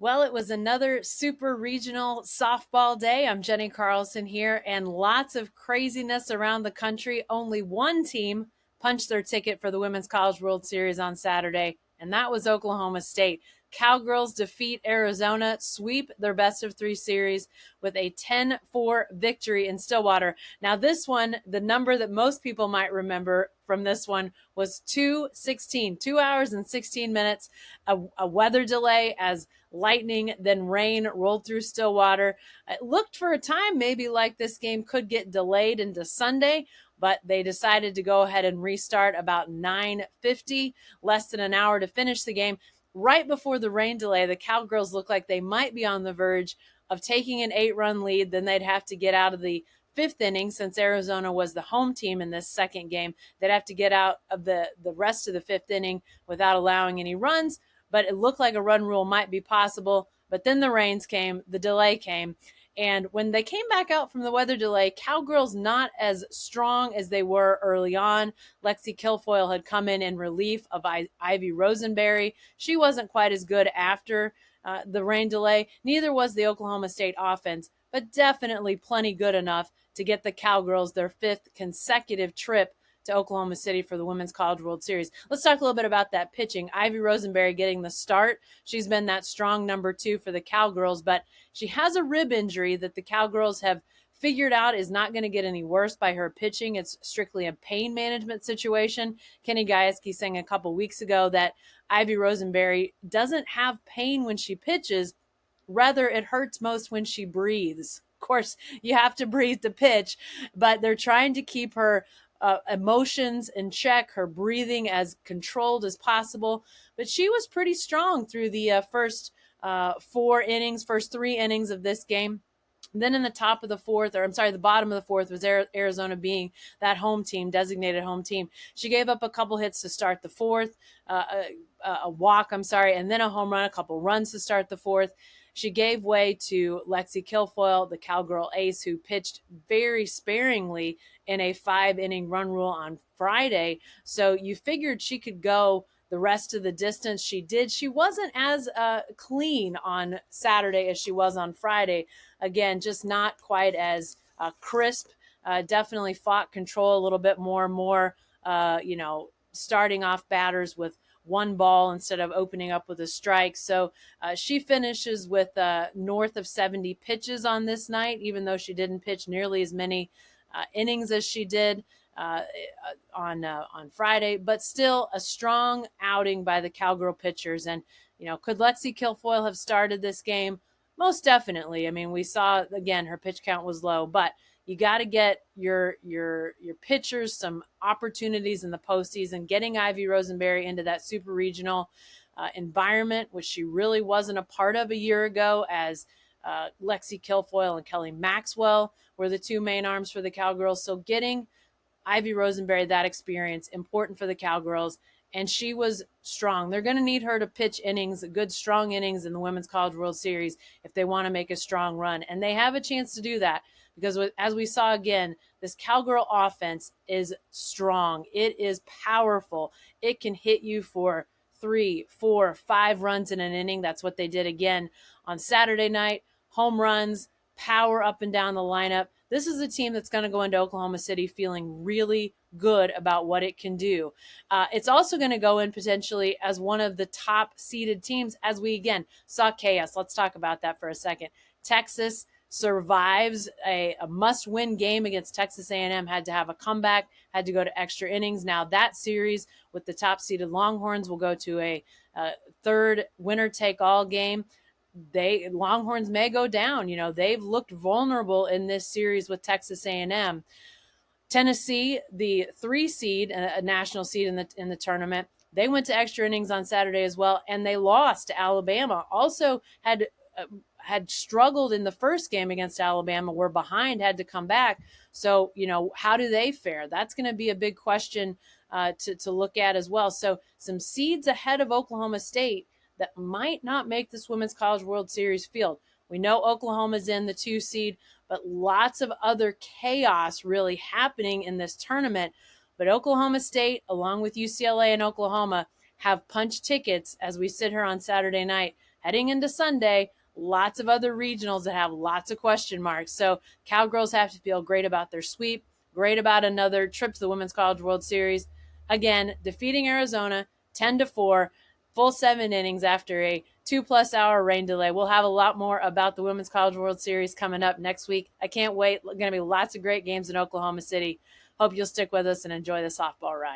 Well, it was another super regional softball day. I'm Jenny Carlson here, and lots of craziness around the country. Only one team punched their ticket for the Women's College World Series on Saturday, and that was Oklahoma State. Cowgirls defeat Arizona, sweep their best of three series with a 10-4 victory in Stillwater. Now, this one, the number that most people might remember from this one was 2:16, 2 hours and 16 minutes, a weather delay as lightning, then rain rolled through Stillwater. It looked for a time maybe like this game could get delayed into Sunday, but they decided to go ahead and restart about 9:50, less than an hour to finish the game. Right before the rain delay, the Cowgirls looked like they might be on the verge of taking an 8-run lead. Then they'd have to get out of the fifth inning, since Arizona was the home team in this second game. They'd have to get out of the rest of the fifth inning without allowing any runs, but it looked like a run rule might be possible. But then the rains came, the delay came. And when they came back out from the weather delay, Cowgirls not as strong as they were early on. Lexi Kilfoyl had come in relief of Ivy Rosenberry. She wasn't quite as good after the rain delay. Neither was the Oklahoma State offense, but definitely plenty good enough to get the Cowgirls their fifth consecutive trip to Oklahoma City for the Women's College World Series. Let's talk a little bit about that pitching. Ivy Rosenberry getting the start. She's been that strong number 2 for the Cowgirls, but she has a rib injury that the Cowgirls have figured out is not going to get any worse by her pitching. It's strictly a pain management situation. Kenny Gajewski saying a couple weeks ago that Ivy Rosenberry doesn't have pain when she pitches. Rather, it hurts most when she breathes. Of course, you have to breathe to pitch, but they're trying to keep her emotions in check, her breathing as controlled as possible. But she was pretty strong through the first 3 innings of this game. Then in the top of the fourth, or I'm sorry, the bottom of the fourth, was Arizona being that home team, designated home team. She gave up a couple hits to start the fourth, a walk, and then a home run, a couple runs to start the fourth. She gave way to Lexi Kilfoyl, the Cowgirl ace, who pitched very sparingly in a 5-inning run rule on Friday. So you figured she could go the rest of the distance. She did. She wasn't as clean on Saturday as she was on Friday. Again, just not quite as crisp. Definitely fought control a little bit more, starting off batters with one ball instead of opening up with a strike. So she finishes with north of 70 pitches on this night, even though she didn't pitch nearly as many innings as she did on Friday, but still a strong outing by the Cowgirl pitchers. And could Lexi Kilfoyl have started this game? Most definitely. I mean, we saw again her pitch count was low, but you got to get your pitchers some opportunities in the postseason. Getting Ivy Rosenberry into that super regional environment, which she really wasn't a part of a year ago, as Lexi Kilfoyl and Kelly Maxwell were the two main arms for the Cowgirls. So getting Ivy Rosenberry that experience, important for the Cowgirls, and she was strong. They're going to need her to pitch innings, good strong innings in the Women's College World Series if they want to make a strong run. And they have a chance to do that because, as we saw again, this Cowgirl offense is strong. It is powerful. It can hit you for 3, 4, 5 runs in an inning. That's what they did again on Saturday night. Home runs, power up and down the lineup. This is a team that's going to go into Oklahoma City feeling really good about what it can do. It's also going to go in potentially as one of the top seeded teams, as we again saw chaos. Let's talk about that for a second. Texas survives a must-win game against Texas A&M, had to have a comeback, had to go to extra innings. Now that series with the top-seeded Longhorns will go to a third winner-take-all game. Longhorns may go down. They've looked vulnerable in this series with Texas A&M. Tennessee, the 3 seed, a national seed in the tournament, they went to extra innings on Saturday as well, and they lost to Alabama. Also had struggled in the first game against Alabama, were behind, had to come back. So, how do they fare? That's going to be a big question to look at as well. So some seeds ahead of Oklahoma State that might not make this Women's College World Series field. We know Oklahoma's in the 2 seed, but lots of other chaos really happening in this tournament. But Oklahoma State, along with UCLA and Oklahoma, have punch tickets as we sit here on Saturday night heading into Sunday, lots of other regionals that have lots of question marks. So Cowgirls have to feel great about their sweep, great about another trip to the Women's College World Series. Again, defeating Arizona 10-4, full 7 innings after a 2+ hour rain delay. We'll have a lot more about the Women's College World Series coming up next week. I can't wait. Going to be lots of great games in Oklahoma City. Hope you'll stick with us and enjoy the softball ride.